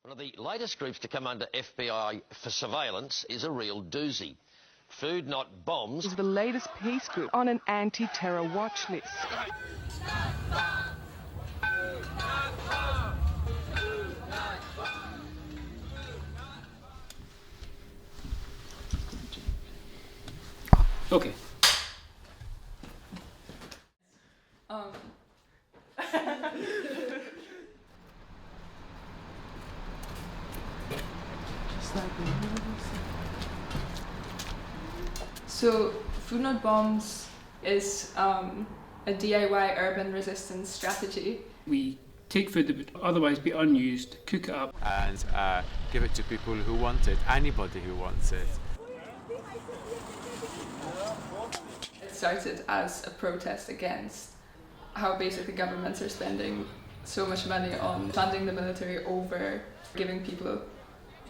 One of the latest groups to come under FBI for surveillance is a real doozy. Food Not Bombs is the latest peace group on an anti-terror watch list. Okay. So, Food Not Bombs is a DIY urban resistance strategy. We take food that would otherwise be unused, cook it up, and give it to people who want it, anybody who wants it. It started as a protest against how basically governments are spending so much money on funding the military over giving people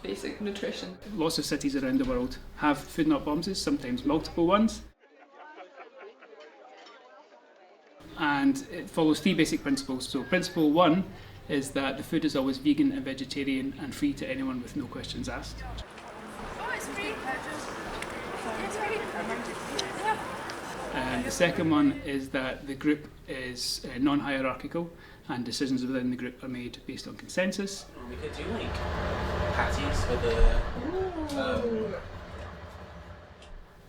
basic nutrition. Lots of cities around the world have Food Not Bombs, sometimes multiple ones. And it follows 3 basic principles. So principle 1 is that the food is always vegan and vegetarian and free to anyone with no questions asked. Oh, it's free. It's free. And the second one is that the group is non-hierarchical and decisions within the group are made based on consensus. We could do like patties for the...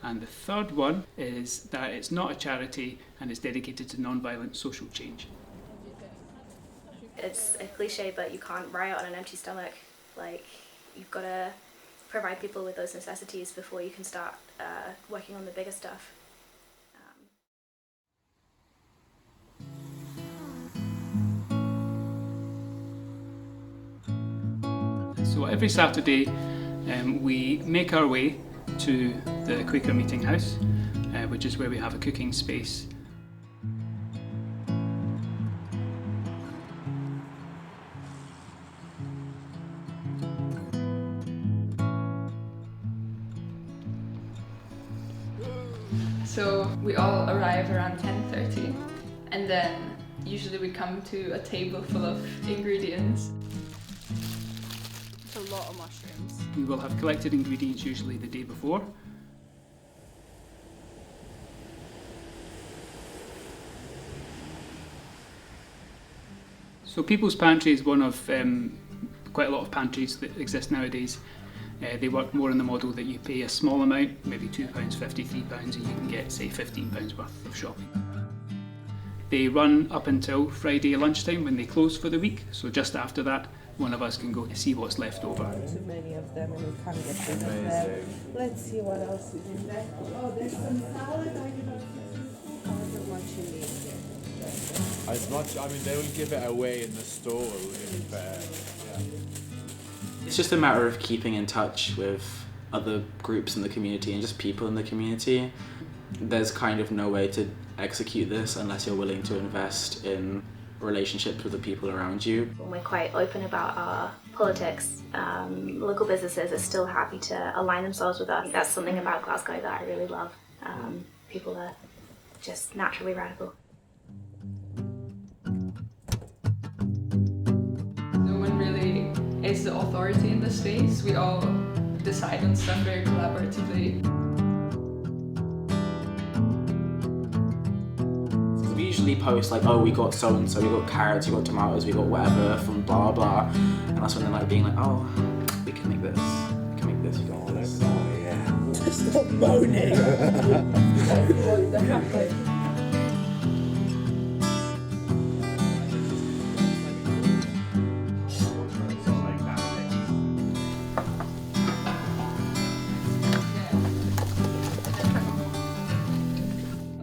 And the third one is that it's not a charity and it's dedicated to non-violent social change. It's a cliche, but you can't riot on an empty stomach. Like, you've got to provide people with those necessities before you can start working on the bigger stuff. So every Saturday we make our way to the Quaker Meeting House, which is where we have a cooking space. So we all arrive around 10:30, and then usually we come to a table full of ingredients. It's a lot of mushrooms. We will have collected ingredients usually the day before. So People's Pantry is one of quite a lot of pantries that exist nowadays. They work more on the model that you pay a small amount, maybe £2.50, £3, and you can get, say, £15 worth of shopping. They run up until Friday lunchtime when they close for the week, so just after that one of us can go see what's left over. Too many of them and we can't get rid of them. Let's see what else is in there. Oh, there's some salad. However much you need. As much, I mean, they will give it away in the stall, if yeah. It's just a matter of keeping in touch with other groups in the community and just people in the community. There's kind of no way to execute this unless you're willing to invest in relationships with the people around you. We're quite open about our politics. Local businesses are still happy to align themselves with us. That's something about Glasgow that I really love. People are just naturally radical. No one really is the authority in the space. We all decide on stuff very collaboratively. We usually post like, oh, we got so and so, we got carrots, we got tomatoes, we got whatever from blah blah, and that's when they're like being like, oh, we can make this, we can make this, we can make this. Oh yeah. Stop moaning.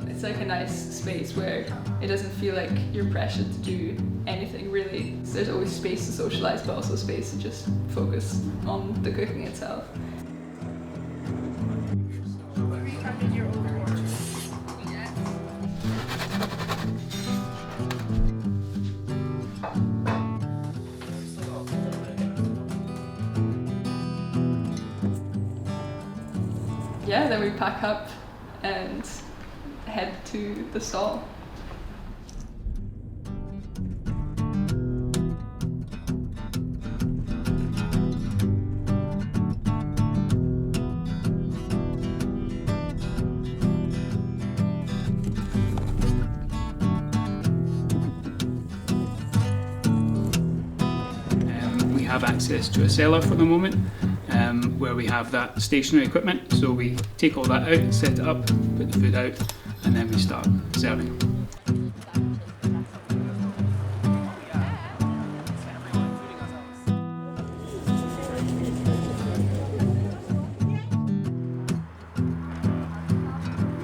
It's like a nice space where it doesn't feel like you're pressured to do anything really. So there's always space to socialise, but also space to just focus on the cooking itself. Yeah, then we pack up and head to the stall. have access to a cellar for the moment, where we have that stationary equipment. So we take all that out, set it up, put the food out, and then we start serving.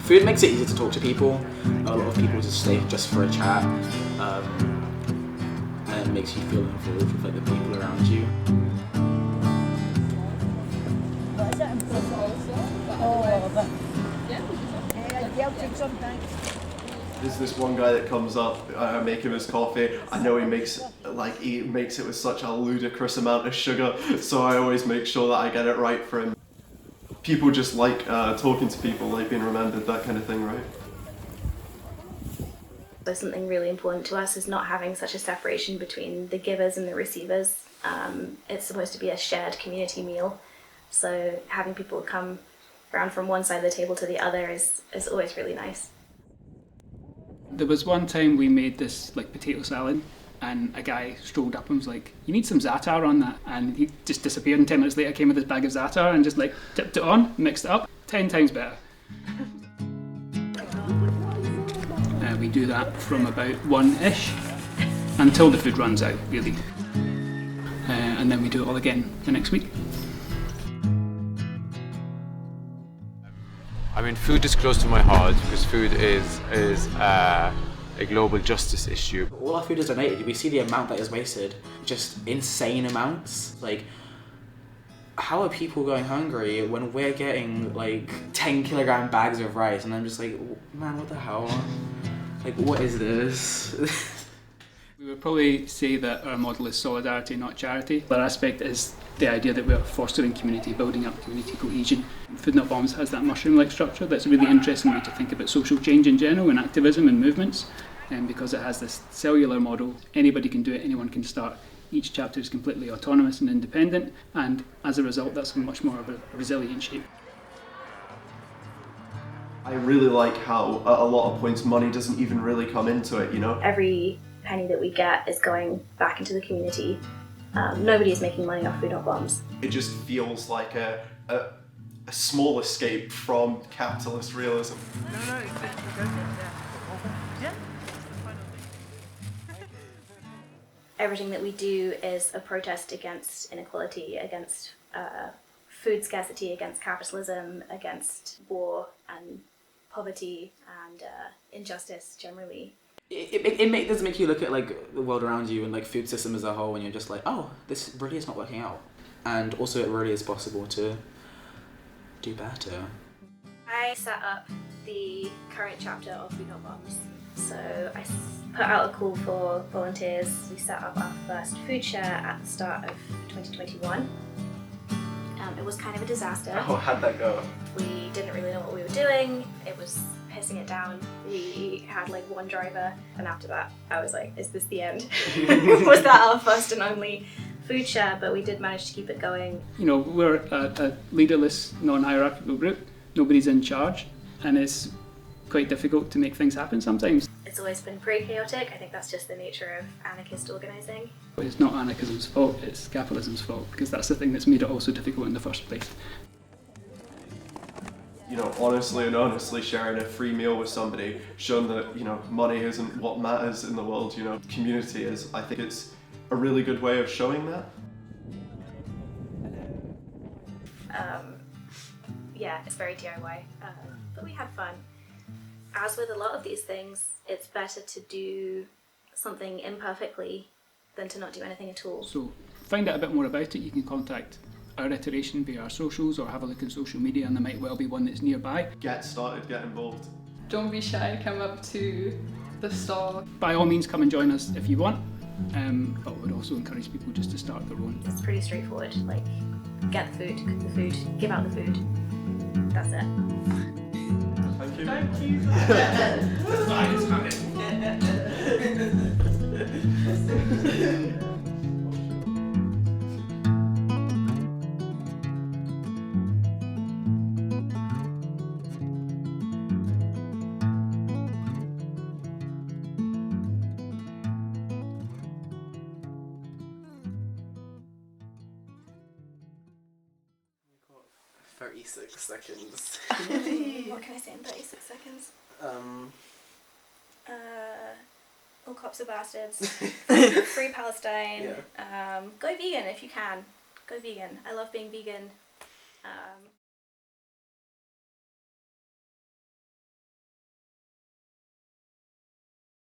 Food makes it easy to talk to people. A lot of people just stay just for a chat, and it makes you feel involved with like the people around you. There's this one guy that comes up, I make him his coffee. I know he makes it with such a ludicrous amount of sugar, so I always make sure that I get it right for him. People just like talking to people, like being remembered, that kind of thing, right? So something really important to us is not having such a separation between the givers and the receivers. It's supposed to be a shared community meal, so having people come around from one side of the table to the other is always really nice. There was one time we made this like potato salad, and a guy strolled up and was like, "You need some za'atar on that," and he just disappeared, and 10 minutes later came with his bag of za'atar and just like tipped it on, mixed it up, 10 times better. We do that from about 1-ish until the food runs out, really, and then we do it all again the next week. I mean, food is close to my heart because food is a global justice issue. All our food is donated. We see the amount that is wasted, just insane amounts. Like, how are people going hungry when we're getting like 10-kilogram bags of rice? And I'm just like, man, what the hell? Like, what is this? We would probably say that our model is solidarity, not charity. The other aspect is the idea that we're fostering community, building up community cohesion. Food Not Bombs has that mushroom-like structure that's a really interesting way to think about social change in general and activism and movements. Because it has this cellular model, anybody can do it, anyone can start. Each chapter is completely autonomous and independent, and as a result that's much more of a resilient shape. I really like how at a lot of points money doesn't even really come into it, you know? Every penny that we get is going back into the community. Nobody is making money off Food Not Bombs. It just feels like a small escape from capitalist realism. Everything that we do is a protest against inequality, against food scarcity, against capitalism, against war and poverty and injustice generally. It does make you look at like the world around you and like food system as a whole, and you're just like, oh, this really is not working out. And also it really is possible to do better. I set up the current chapter of Food Not Bombs. So I put out a call for volunteers. We set up our first food share at the start of 2021. It was kind of a disaster. Oh, how'd that go? We didn't really know what we were doing. It was pissing it down. We had like one driver, and after that I was like, is this the end? Was that our first and only food share? But we did manage to keep it going. You know, we're a leaderless, non-hierarchical group. Nobody's in charge, and it's quite difficult to make things happen sometimes. It's always been pretty chaotic. I think that's just the nature of anarchist organising. It's not anarchism's fault, it's capitalism's fault, because that's the thing that's made it all so difficult in the first place. You know, honestly sharing a free meal with somebody, showing that, you know, money isn't what matters in the world, you know, community is. I think it's a really good way of showing that. Yeah, it's very DIY, but we had fun. As with a lot of these things, it's better to do something imperfectly than to not do anything at all. So find out a bit more about it. You can contact our iteration via our socials or have a look on social media, and there might well be one that's nearby. Get started, get involved. Don't be shy, come up to the stall. By all means, come and join us if you want, but we would also encourage people just to start their own. It's pretty straightforward, like get the food, cook the food, give out the food. That's it. Thank you. Thank you. That's fine, it's coming. 36 seconds. What can I say in 36 seconds? All cops are bastards. Free Palestine. Yeah. Go vegan if you can. Go vegan. I love being vegan.